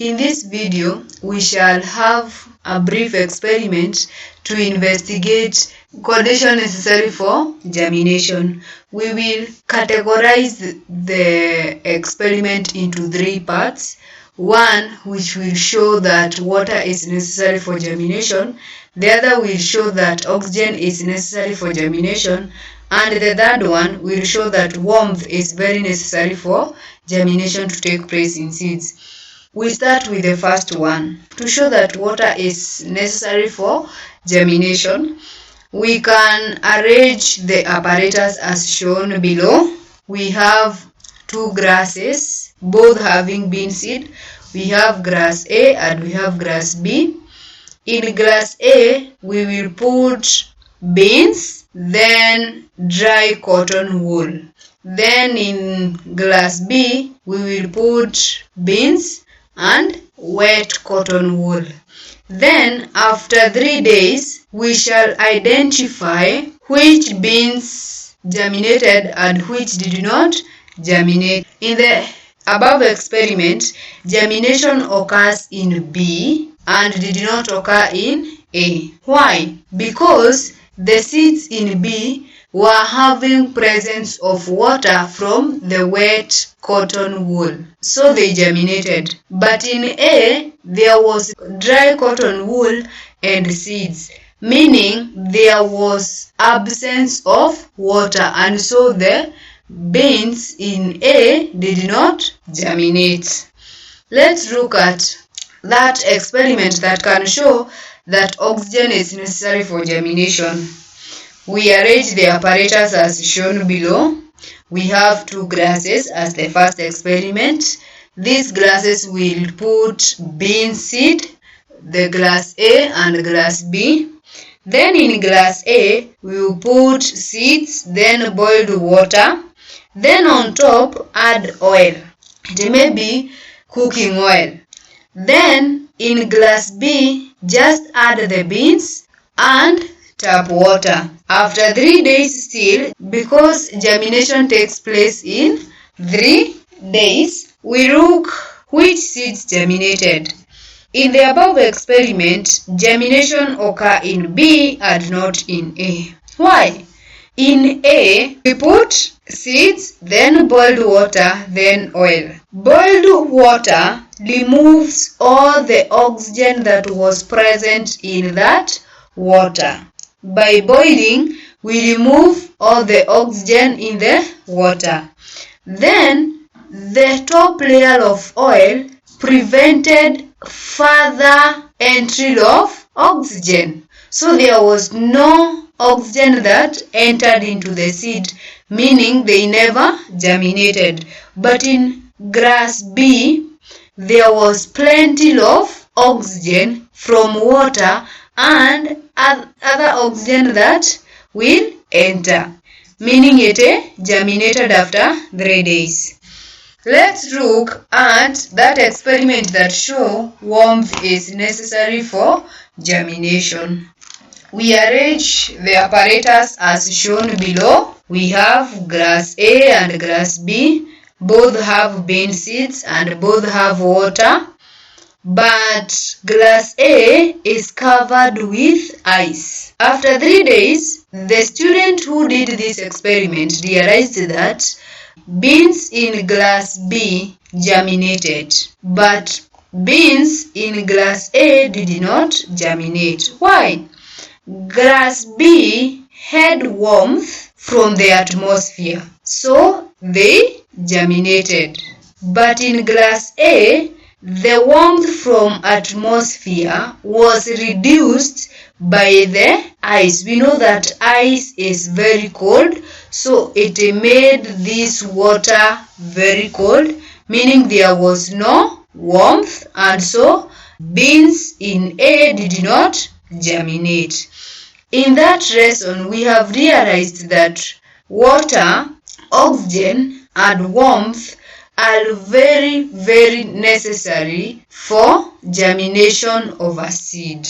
In this video, we shall have a brief experiment to investigate conditions necessary for germination. We will categorize the experiment into three parts. One, which will show that water is necessary for germination. The other will show that oxygen is necessary for germination. And the third one will show that warmth is very necessary for germination to take place in seeds. We start with the first one. To show that water is necessary for germination, we can arrange the apparatus as shown below. We have two grasses, both having bean seed. We have grass A and we have grass B. In grass A, we will put beans, then dry cotton wool. Then in grass B, we will put beans and wet cotton wool. Then after 3 days, we shall identify which beans germinated and which did not germinate. In the above experiment, germination occurs in B and did not occur in A. Why? Because the seeds in B were having presence of water from the wet cotton wool, so they germinated. But in A, there was dry cotton wool and seeds, meaning there was absence of water, and so the beans in A did not germinate. Let's look at that experiment that can show that oxygen is necessary for germination. We arrange the apparatus as shown below. We have two grasses as the first experiment. These grasses will put bean seed, the grass A and grass B. Then in grass A, we will put seeds, then boiled water. Then on top, add oil. It may be cooking oil. Then in grass B, just add the beans and tap water. After 3 days still, because germination takes place in 3 days, we look which seeds germinated. In the above experiment, germination occurs in B and not in A. Why? In A, we put seeds, then boiled water, then oil. Boiled water removes all the oxygen that was present in that water. By boiling, we remove all the oxygen in the water. Then, the top layer of oil prevented further entry of oxygen. So there was no oxygen that entered into the seed, meaning they never germinated. But in grass B, there was plenty of oxygen from water and other oxygen that will enter, meaning it germinated after 3 days. Let's look at that experiment that show warmth is necessary for germination. We arrange the apparatus as shown below. We have grass A and grass B. Both have bean seeds and both have water. But grass A is covered with ice. After 3 days, the student who did this experiment realized that beans in grass B germinated, but beans in grass A did not germinate. Why? Grass B had warmth from the atmosphere, so they germinated. But in grass A, the warmth from atmosphere was reduced by the ice. We know that ice is very cold, so it made this water very cold, meaning there was no warmth, and so beans in A did not germinate. In that lesson, we have realized that water, oxygen, and warmth are very necessary for germination of a seed.